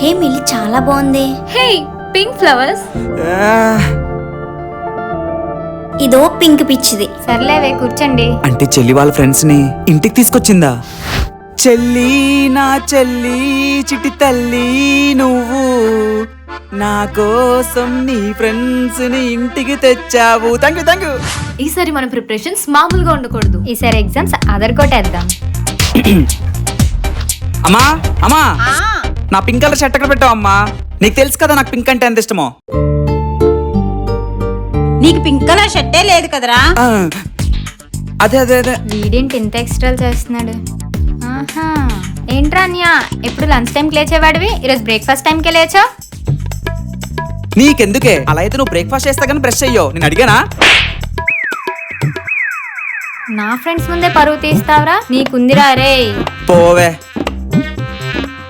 హే మిల్లి చాలా బాగుంది. హే pink flowers. ఇదో పింక్ పిచ్చిది. సర్లేవే కూర్చోండి. అంటే చెల్లి వాళ్ళ ఫ్రెండ్స్ ని ఇంటికి తీసుకొచ్చిందా? చెల్లి నా చెల్లి చిటి తల్లి నువ్వు నా కోసం నీ ఫ్రెండ్స్ ని ఇంటికి తెచ్చావు. Thank you. ఈసారి మన ప్రిపరేషన్స్ మామూలుగా ఉండకూడదు. ఈసారి ఎగ్జామ్స్ అదరగొట్టేద్దాం. అమ్మా నా పింక్ కలర్ షర్ట్ ఎక్కడ పెట్టావు అమ్మా? నీకు తెలుసు కదా నాకు పింక్ అంటే ఎంత ఇష్టమో. నీకు పింక్ కలర్ షర్టే లేదు కదరా? అదే వీడేంటి ఇంత ఎక్స్ట్రాలు చేస్తున్నాడు? ఆహా, ఏంట్రా అన్యా, ఎప్పుడు లంచ్ టైంకి లేచేవాడివి, ఈరోజు బ్రేక్ఫాస్ట్ టైంకే లేచావు. నీకెందుకే అలా అయితే నువ్వు బ్రేక్ఫాస్ట్ చేస్తా కానీ బ్రష్ అయ్యో. నేను అడిగానా? నా ఫ్రెండ్స్ ముందే పరువు తీస్తావరా? నీకుందిరా రే. పోవే.